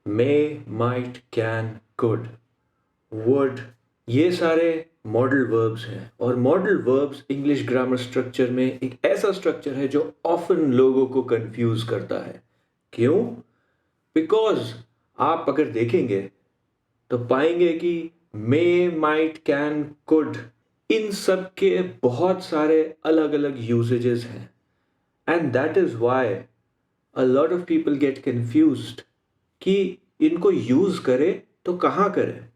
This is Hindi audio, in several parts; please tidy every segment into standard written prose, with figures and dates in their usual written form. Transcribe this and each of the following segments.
May, might, can, could, would, ये सारे मॉडल वर्ब्स हैं। और modal verbs English grammar structure में एक ऐसा स्ट्रक्चर है जो ऑफन लोगों को कंफ्यूज करता है। क्यों? बिकॉज आप अगर देखेंगे तो पाएंगे कि मे, माइट, कैन, कुड, इन सब के बहुत सारे अलग अलग यूसेजेस हैं। And that is why a lot of people get confused कि इनको यूज करे तो कहाँ करें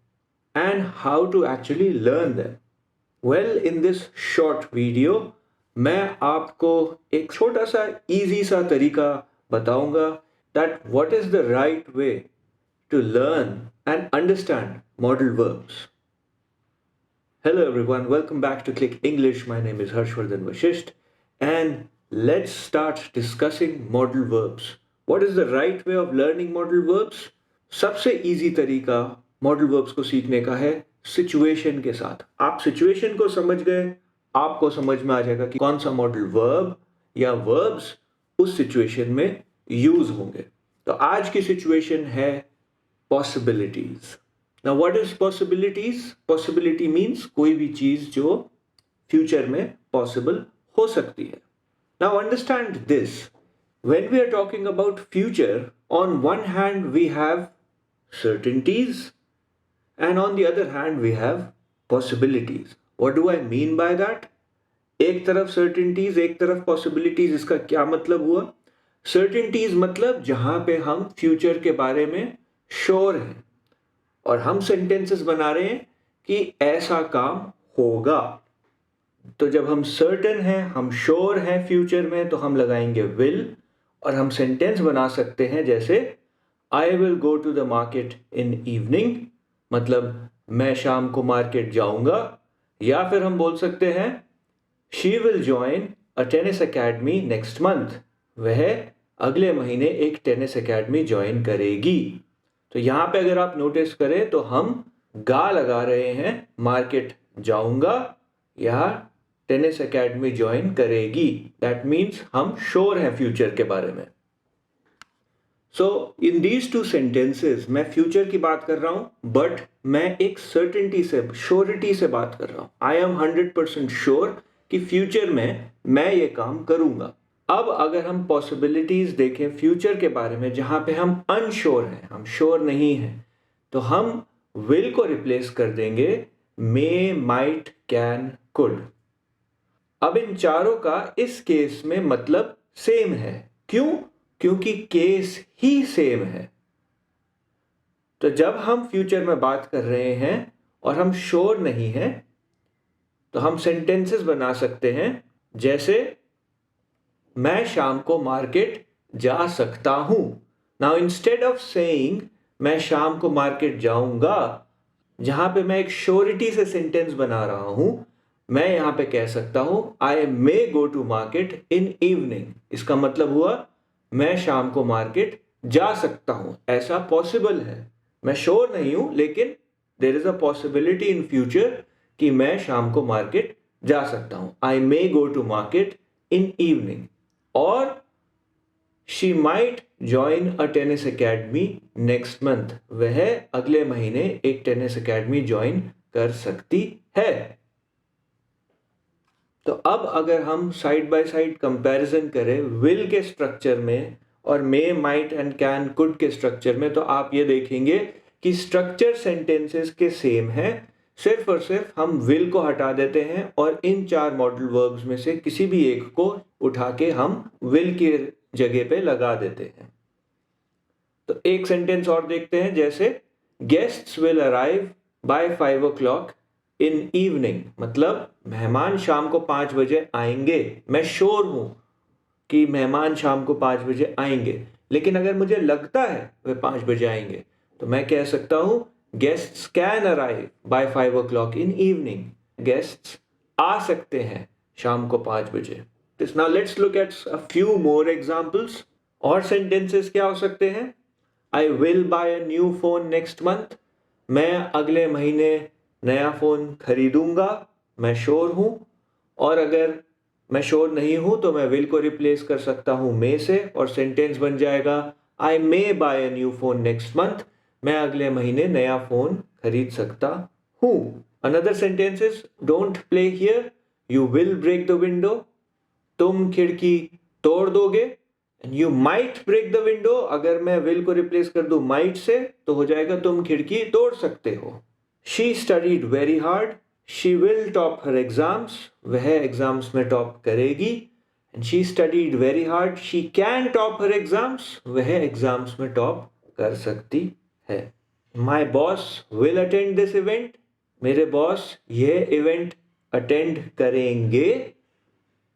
and how to actually learn them. Well, in this short video मैं आपको एक छोटा सा easy सा तरीका बताऊंगा that what is the right way to learn and understand modal verbs. Hello everyone, welcome back to Click English. My name is Harshvardhan Vashisht and let's start discussing modal verbs. What is the right way of learning modal verbs? सबसे इजी तरीका मॉडल वर्ब्स को सीखने का है सिचुएशन के साथ। आप सिचुएशन को समझ गए, आपको समझ में आ जाएगा कि कौन सा मॉडल वर्ब या वर्ब्स उस सिचुएशन में यूज होंगे। तो आज की सिचुएशन है possibilities. Now what is possibilities? Possibility means कोई भी चीज जो फ्यूचर में पॉसिबल हो सकती है। Now understand this, when we are talking about future, on one hand we have certainties and on the other hand we have possibilities. What do I mean by that? एक तरफ certainties, एक तरफ possibilities, इसका क्या मतलब हुआ? certainties मतलब जहां पे हम फ्यूचर के बारे में श्योर हैं और हम सेंटेंसेस बना रहे हैं कि ऐसा काम होगा। तो जब हम सर्टेन हैं, हम श्योर हैं फ्यूचर में, तो हम लगाएंगे विल और हम सेंटेंस बना सकते हैं जैसे I will go to the market in evening, मतलब मैं शाम को मार्केट जाऊंगा। या फिर हम बोल सकते हैं she will join a tennis academy next month, वह अगले महीने एक टेनिस अकेडमी ज्वाइन करेगी। तो यहां पे अगर आप नोटिस करें तो हम गा लगा रहे हैं, मार्केट जाऊंगा या टेनिस अकेडमी ज्वाइन करेगी। दैट मीन्स हम श्योर हैं फ्यूचर के बारे में। सो इन दीज टू सेंटेंसेस मैं फ्यूचर की बात कर रहा हूं, बट मैं एक सर्टेनिटी से, श्योरिटी से बात कर रहा हूं। आई एम 100% श्योर कि फ्यूचर में मैं ये काम करूंगा। अब अगर हम पॉसिबिलिटीज देखें फ्यूचर के बारे में जहां पे हम अनश्योर हैं, हम श्योर नहीं हैं, तो हम विल को रिप्लेस कर देंगे मे, माइट, कैन, कुड। अब इन चारों का इस केस में मतलब सेम है। क्यों? क्योंकि केस ही सेम है। तो जब हम फ्यूचर में बात कर रहे हैं और हम श्योर नहीं हैं, तो हम सेंटेंसेस बना सकते हैं जैसे मैं शाम को मार्केट जा सकता हूं। नाउ इंस्टेड ऑफ सेइंग मैं शाम को मार्केट जाऊंगा, जहां पे मैं एक श्योरिटी से सेंटेंस बना रहा हूं, मैं यहां पे कह सकता हूं I may go to market in evening. इसका मतलब हुआ मैं शाम को मार्केट जा सकता हूं, ऐसा पॉसिबल है। मैं श्योर नहीं हूं, लेकिन there is a possibility in future कि मैं शाम को मार्केट जा सकता हूं। I may go to market in evening. और she might join a tennis academy next month, वह अगले महीने एक टेनिस अकेडमी ज्वाइन कर सकती है। तो अब अगर हम साइड बाय साइड कंपैरिजन करें विल के स्ट्रक्चर में और मे, माइट एंड कैन, कुड के स्ट्रक्चर में, तो आप ये देखेंगे कि स्ट्रक्चर सेंटेंसेस के सेम है। सिर्फ और सिर्फ हम विल को हटा देते हैं और इन चार मॉडल वर्ब्स में से किसी भी एक को उठा के हम विल की जगह पे लगा देते हैं। तो एक सेंटेंस और देखते हैं जैसे guests will arrive by 5 o'clock in evening, मतलब मेहमान शाम को 5 बजे आएंगे। मैं श्योर हूं कि मेहमान शाम को 5 बजे आएंगे, लेकिन अगर मुझे लगता है वे 5 बजे आएंगे, तो मैं कह सकता हूं guests can arrive by 5 o'clock in evening. Guests आ सकते हैं शाम को 5 बजे। Now let's look at a few more examples. और सेंटेंसेस क्या हो सकते हैं? I will buy a new phone next month, मैं अगले महीने नया फोन खरीदूंगा, मैं श्योर हूं। और अगर मैं श्योर नहीं हूं तो मैं विल को रिप्लेस कर सकता हूं मे से और सेंटेंस बन जाएगा I may buy a new phone next month. मैं अगले महीने नया फोन खरीद सकता हूँ. Another sentence is don't play here. You will break the window. तुम खिड़की तोड़ दोगे. And you might break the window. अगर मैं will को replace कर दूं might से तो हो जाएगा तुम खिड़की तोड़ सकते हो. She studied very hard. She will top her exams. वह एग्जाम्स में टॉप करेगी. And she studied very hard. She can top her exams. वह एग्जाम्स में टॉप कर सकती है. My boss will attend this event. मेरे बॉस यह इवेंट अटेंड करेंगे.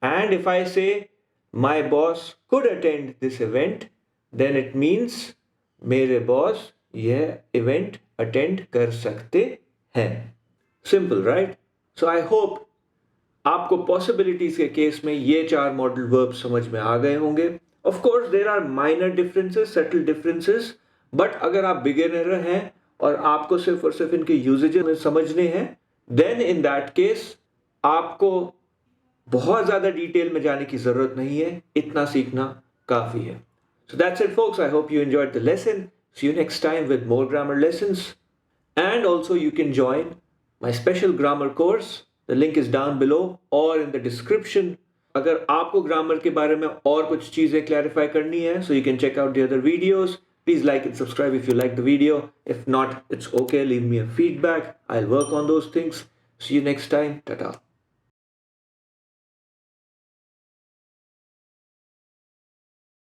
And if I say my boss could attend this event, then it means मेरे बॉस यह इवेंट अटेंड कर सकते हैं. Simple, right? So I hope आपको पॉसिबिलिटीज के केस में ये 4 मॉडल वर्ब समझ में आ गए होंगे. Of course there are minor differences, subtle differences, but अगर आप बिगिनर हैं और आपको सिर्फ और सिर्फ इनके यूजेज में समझने हैं, देन इन दैट केस आपको बहुत ज्यादा डिटेल में जाने की जरूरत नहीं है. इतना सीखना काफी है. So that's it folks. I hope you enjoyed the lesson. See you next time with more grammar lessons. And also you can join my special grammar course. The link is down below or in the description. अगर आपको ग्रामर के बारे में और कुछ चीजें क्लैरिफाई करनी है, so you can check out the other videos. Please like and subscribe if you like the video. If not, it's okay. Leave me a feedback. I'll work on those things. See you next time. Ta-ta.